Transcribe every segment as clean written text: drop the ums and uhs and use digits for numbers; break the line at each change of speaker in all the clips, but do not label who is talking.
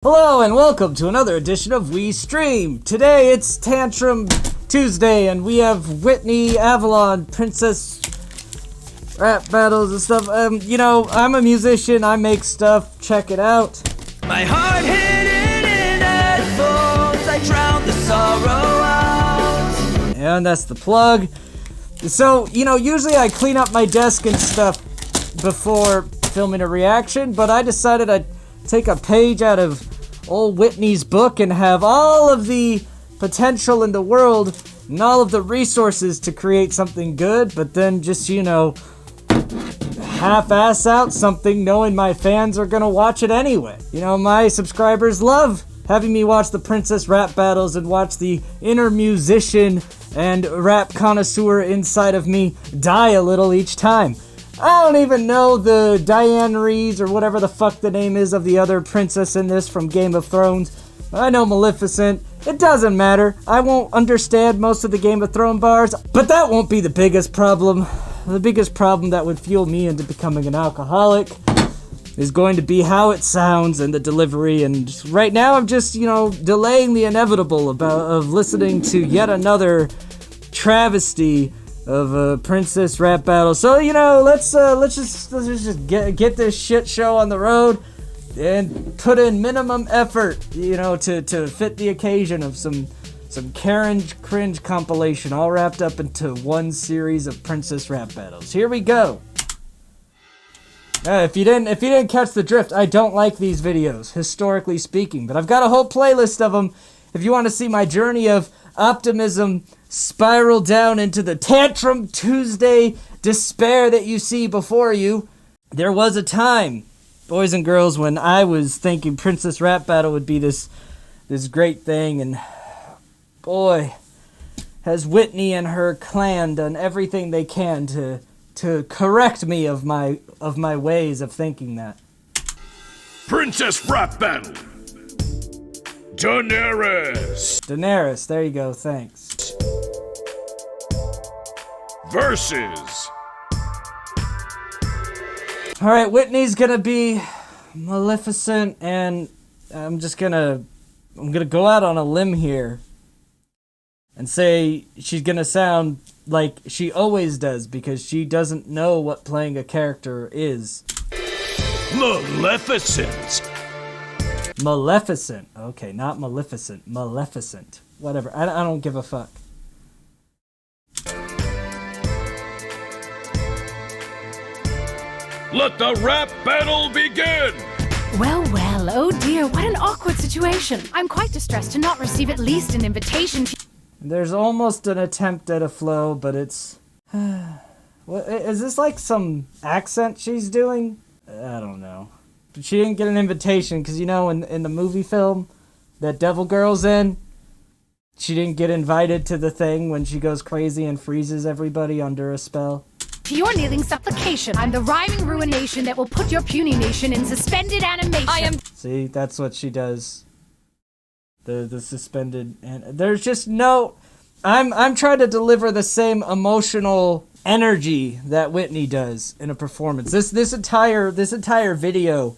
Hello and welcome to another edition of We Stream. Today it's Tantrum Tuesday and we have Whitney, Avalon, Princess rap battles and stuff. I'm a musician, I make stuff, check it out.
My heart hidden in headphones, I drown the sorrow out.
And that's the plug. So, usually I clean up my desk and stuff before filming a reaction, but I decided I'd take a page out of old Whitney's book and have all of the potential in the world and all of the resources to create something good, but then just, half-ass out something knowing my fans are gonna watch it anyway. My subscribers love having me watch the princess rap battles and watch the inner musician and rap connoisseur inside of me die a little each time. I don't even know the DAENERYS or whatever the fuck the name is of the other princess in this from Game of Thrones. I know MALEFICENT. It doesn't matter. I won't understand most of the Game of Thrones bars, but that won't be the biggest problem. The biggest problem that would fuel me into becoming an alcoholic is going to be how it sounds and the delivery, and right now I'm just, delaying the inevitable of listening to yet another travesty of a princess rap battle. So let's just get this shit show on the road and put in minimum effort, to fit the occasion of some cringe compilation all wrapped up into one series of princess rap battles. Here we go. If you didn't catch the drift, I don't like these videos, historically speaking, but I've got a whole playlist of them if you want to see my journey of optimism spiral down into the Tantrum Tuesday despair that you see before you. There was a time, boys and girls, when I was thinking Princess Rap Battle would be this great thing, and boy, has Whitney and her clan done everything they can to correct me of my ways of thinking that.
Princess Rap Battle.
Daenerys, there you go, thanks.
Versus.
Alright, Whitney's gonna be Maleficent, and I'm gonna go out on a limb here and say she's gonna sound like she always does because she doesn't know what playing a character is.
Maleficent.
Maleficent. Okay, not Maleficent. Maleficent. Whatever. I don't give a fuck.
Let the rap battle begin!
Well, oh dear, what an awkward situation. I'm quite distressed to not receive at least an invitation to...
There's almost an attempt at a flow, but it's... What, is this like some accent she's doing? I don't know. But she didn't get an invitation because, in the movie film that Devil Girl's in, she didn't get invited to the thing when she goes crazy and freezes everybody under a spell.
To your kneeling supplication, I'm the rhyming ruination that will put your puny nation in suspended animation.
See, that's what she does. The suspended, and there's just no... I'm trying to deliver the same emotional energy that Whitney does in a performance. This entire video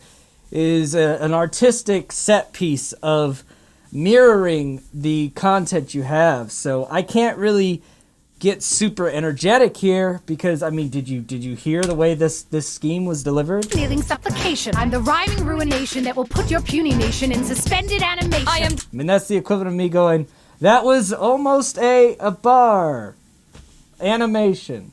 is an artistic set piece of mirroring the content you have. So I can't really get super energetic here because did you hear the way this scheme was delivered?
Kneeling supplication. I'm the rhyming ruination that will put your puny nation in suspended animation.
That's the equivalent of me going, that was almost a bar. Animation.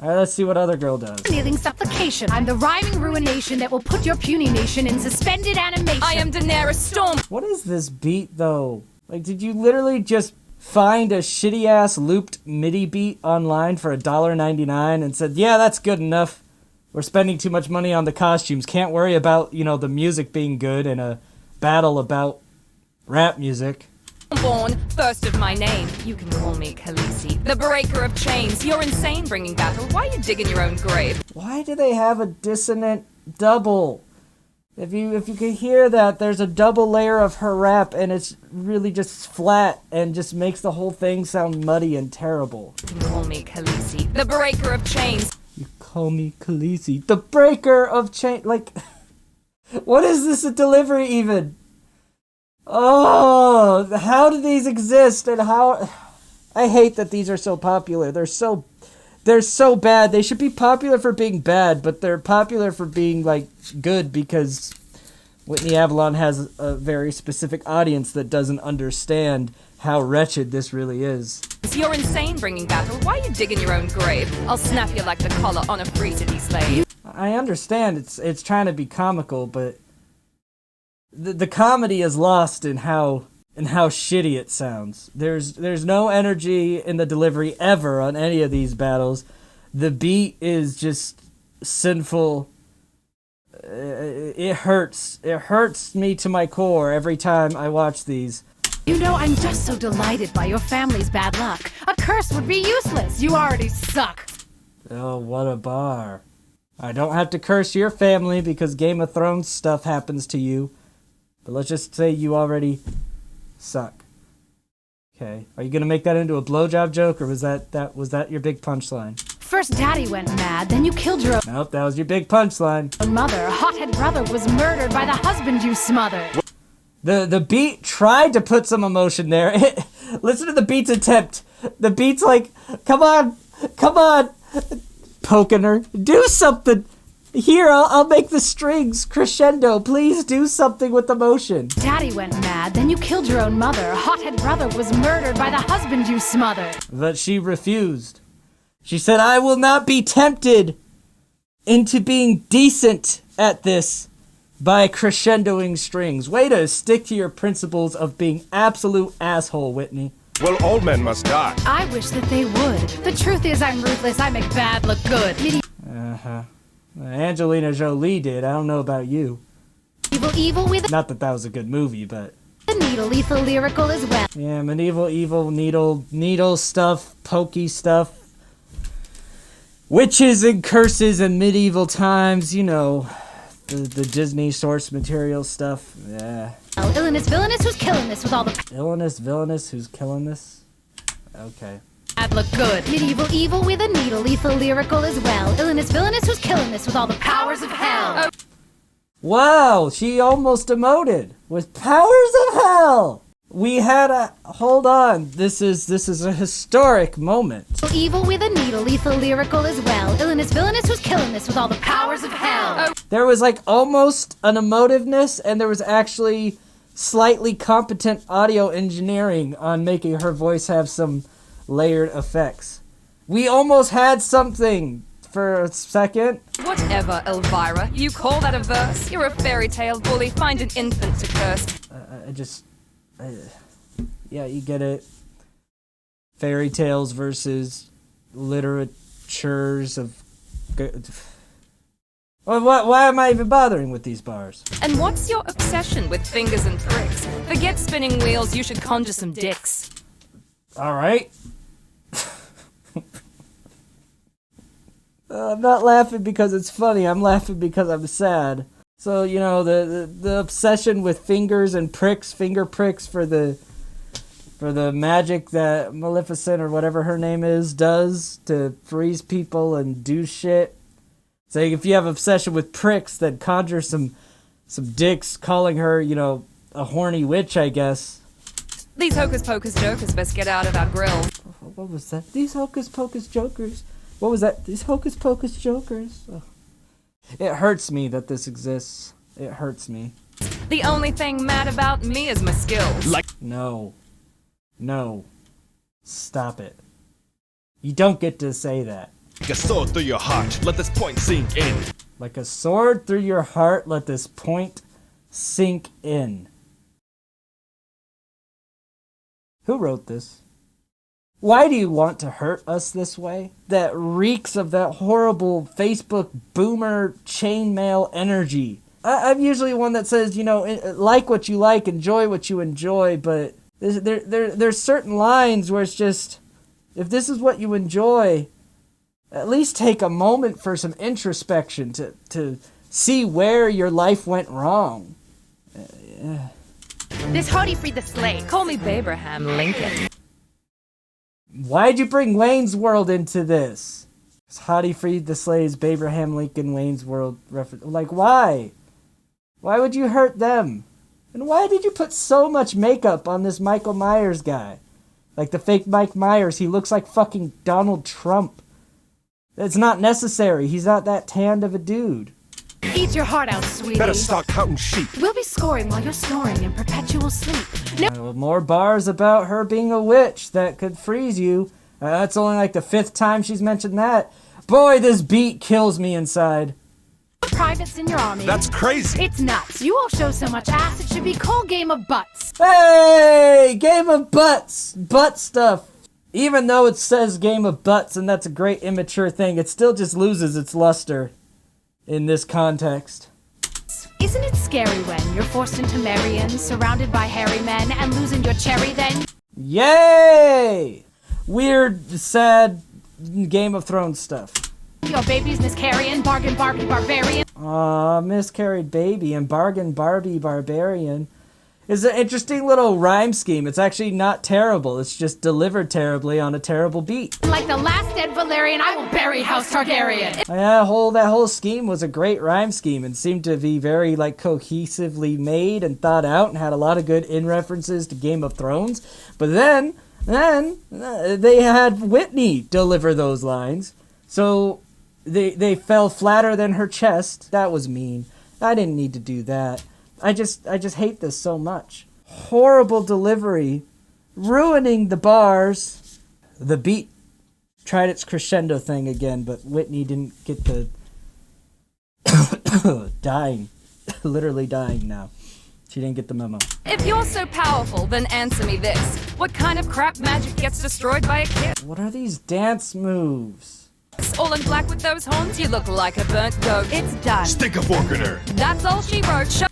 Alright, let's see what other girl does.
Kneeling supplication. I'm the rhyming ruination that will put your puny nation in suspended animation. I am Daenerys Storm.
What is this beat, though? Like, did you literally just find a shitty-ass looped MIDI beat online for $1.99 and said, yeah, that's good enough. We're spending too much money on the costumes. Can't worry about, the music being good in a battle about rap music.
Born, first of my name, you can call me Khaleesi, the breaker of chains. You're insane bringing battle. Why are you digging your own grave?
Why do they have a dissonant double? If you can hear that, there's a double layer of her rap, and it's really just flat and just makes the whole thing sound muddy and terrible.
You can call me Khaleesi, the breaker of chains.
You call me Khaleesi, the breaker of chains. Like, What is this a delivery even? Oh, how do these exist and how... I hate that these are so popular. They're so bad. They should be popular for being bad, but they're popular for being, like, good because Whitney Avalon has a very specific audience that doesn't understand how wretched this really is.
You're insane bringing battle. Why are you digging your own grave? I'll snap you like the collar on a free city slave.
I understand it's trying to be comical, but the comedy is lost in how shitty it sounds. There's no energy in the delivery ever on any of these battles. The beat is just sinful. It hurts. It hurts me to my core every time I watch these.
You know, I'm just so delighted by your family's bad luck. A curse would be useless. You already suck.
Oh, what a bar. I don't have to curse your family because Game of Thrones stuff happens to you. But let's just say you already suck. Okay. Are you gonna make that into a blowjob joke, or was that your big punchline?
First Daddy went mad, then you killed your
Nope, that was your big punchline.
own mother. A hothead brother was murdered by the husband you smothered.
The beat tried to put some emotion there. Listen to the beat's attempt. The beat's like, come on, poking her. Do something. Here, I'll make the strings crescendo. Please do something with emotion.
Daddy went mad, then you killed your own mother. A hothead brother was murdered by the husband you smothered.
But she refused. She said, I will not be tempted into being decent at this by crescendoing strings. Way to stick to your principles of being absolute asshole, Whitney.
Well, all men must die.
I wish that they would. The truth is I'm ruthless. I make bad look good.
Uh-huh. Angelina Jolie did. I don't know about you.
Evil with
Not that was a good movie, but...
a needle, lethal, lyrical as well.
Yeah, medieval, evil, needle stuff, pokey stuff. Witches and curses in medieval times, you know. The Disney source material stuff. Yeah.
Villainous, who's killing this with all the
Villainous, who's killing this? Okay.
bad look good. Medieval evil with a needle, lethal, lyrical as well. Villainous, who's killing this with all the powers of hell.
Wow, she almost emoted with powers of hell. We had a hold on. This is a historic moment.
Evil with a needle, lethal, lyrical as well. Villainous, who's killing this with all the powers of hell.
There was like almost an emotiveness, and there was actually slightly competent audio engineering on making her voice have some layered effects. We almost had something for a second.
Whatever, Elvira. You call that a verse? You're a fairy tale bully. Find an infant to curse.
Yeah, you get it. Fairy tales versus literatures of... Well, why am I even bothering with these bars?
And what's your obsession with fingers and pricks? Forget spinning wheels, you should conjure some dicks.
Alright. I'm not laughing because it's funny, I'm laughing because I'm sad. So, you know, the obsession with fingers and pricks, finger pricks for the magic that Maleficent or whatever her name is does to freeze people and do shit. So if you have obsession with pricks, then conjure some dicks, calling her, you know, a horny witch, I guess.
These hocus pocus jokers best get out of our grill.
What was that? These hocus pocus jokers. What was that? These hocus pocus jokers. Oh. It hurts me that this exists. It hurts me.
The only thing mad about me is my skills.
No. Stop it. You don't get to say that.
Like a sword through your heart, let this point sink in.
Like a sword through your heart, let this point sink in. Who wrote this? Why do you want to hurt us this way? That reeks of that horrible Facebook boomer chainmail energy. I'm usually one that says, you know, like what you like, enjoy what you enjoy, but there's certain lines where it's just, if this is what you enjoy, at least take a moment for some introspection to see where your life went wrong.
This Hardy freed the slave.
Call me Abraham Lincoln.
Why'd you bring Wayne's World into this? Hottie freed the slaves, Abraham Lincoln, Wayne's World reference. Like, why? Why would you hurt them? And why did you put so much makeup on this Michael Myers guy? Like the fake Mike Myers, he looks like fucking Donald Trump. It's not necessary. He's not that tanned of a dude.
Eat your heart out, sweetie.
Better start counting sheep.
We'll be scoring while you're snoring in perpetual sleep.
More bars about her being a witch that could freeze you. That's only like the 5th time she's mentioned that. Boy, this beat kills me inside.
Privates in your army.
That's crazy.
It's nuts. You all show so much ass, it should be called Game of Butts.
Hey! Game of Butts! Butt stuff. Even though it says Game of Butts and that's a great immature thing, it still just loses its luster in this context.
Isn't it scary when you're forced into Marion, surrounded by hairy men, and losing your cherry then?
Yay! Weird, sad Game of Thrones stuff.
Your baby's miscarrying, bargain Barbie barbarian.
Aw, miscarried baby and bargain Barbie barbarian is an interesting little rhyme scheme. It's actually not terrible. It's just delivered terribly on a terrible beat.
Like the last dead Valerian, I will bury House Targaryen.
Yeah, that whole scheme was a great rhyme scheme and seemed to be very like cohesively made and thought out and had a lot of good in references to Game of Thrones. But then they had Whitney deliver those lines. So they fell flatter than her chest. That was mean. I didn't need to do that. I just hate this so much. Horrible delivery, ruining the bars. The beat tried its crescendo thing again, but Whitney didn't get the dying, literally dying now. She didn't get the memo.
If you're so powerful, then answer me this. What kind of crap magic gets destroyed by a kiss?
What are these dance moves?
All in black with those horns, you look like a burnt goat. It's done.
Stick a fork in her.
That's all she wrote.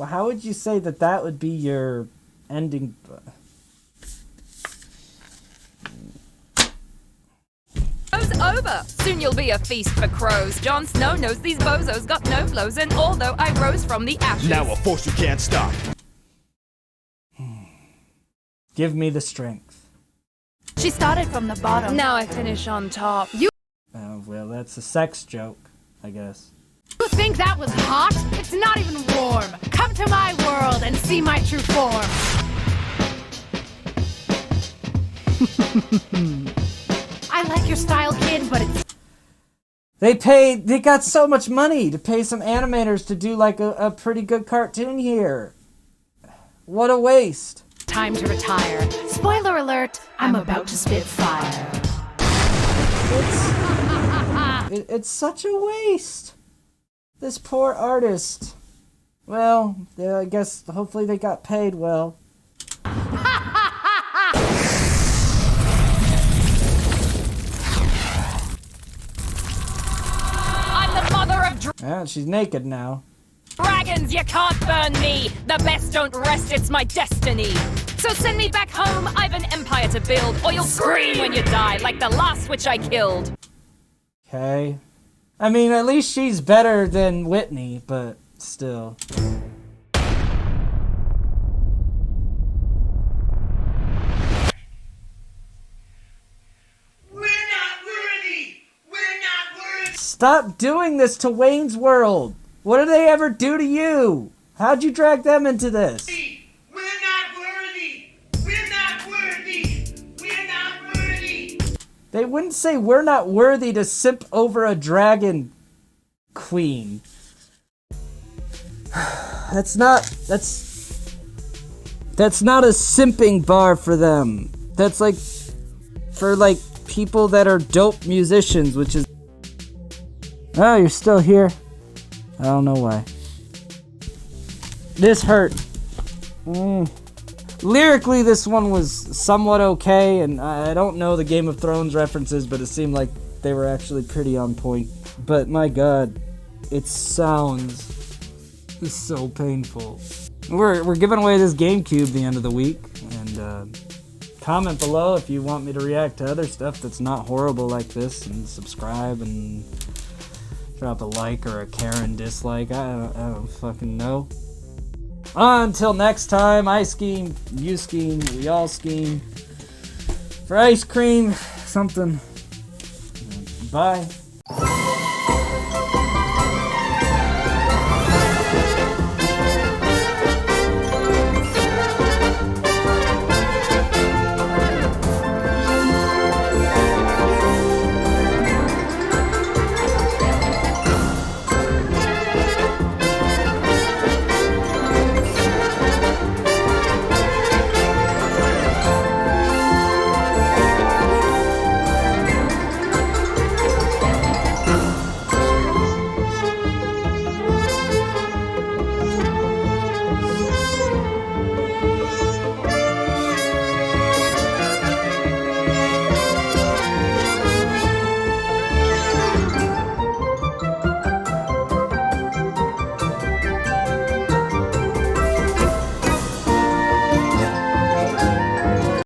How would you say that would be your ending?
Show's over. Soon you'll be a feast for crows. Jon Snow knows these bozos got no flows, and although I rose from the ashes.
Now a force you can't stop.
Give me the strength.
She started from the bottom.
Now I finish on top.
Oh, well, that's a sex joke, I guess.
You think that was hot? It's not even warm. Come to my world and see my true form. I like your style, kid, but it's...
They got so much money to pay some animators to do like a pretty good cartoon here. What a waste.
Time to retire. Spoiler alert, I'm about to spit fire.
It's such a waste. This poor artist. Well, yeah, I guess hopefully they got paid well.
I'm the mother of
Yeah, she's naked now.
dragons. You can't burn me. The best don't rest. It's my destiny. So send me back home. I've an empire to build, or you'll scream when you die, like the last witch I killed.
Okay. I mean, at least she's better than Whitney, but still.
We're not worthy! We're not worthy!
Stop doing this to Wayne's World. What did they ever do to you? How'd you drag them into this?
We're not worthy! We're not worthy! We're not worthy!
They wouldn't say we're not worthy to simp over a dragon queen. That's not a simping bar for them. That's like for like people that are dope musicians, which is... Oh, you're still here? I don't know why. This hurt. Lyrically, this one was somewhat okay, and I don't know the Game of Thrones references, but it seemed like they were actually pretty on point. But my god, it sounds so painful. We're giving away this GameCube the end of the week, and comment below if you want me to react to other stuff that's not horrible like this, and subscribe and drop a like or a Karen dislike. I don't fucking know. Until next time, I scheme, you scheme, we all scheme. For ice cream, something. Bye.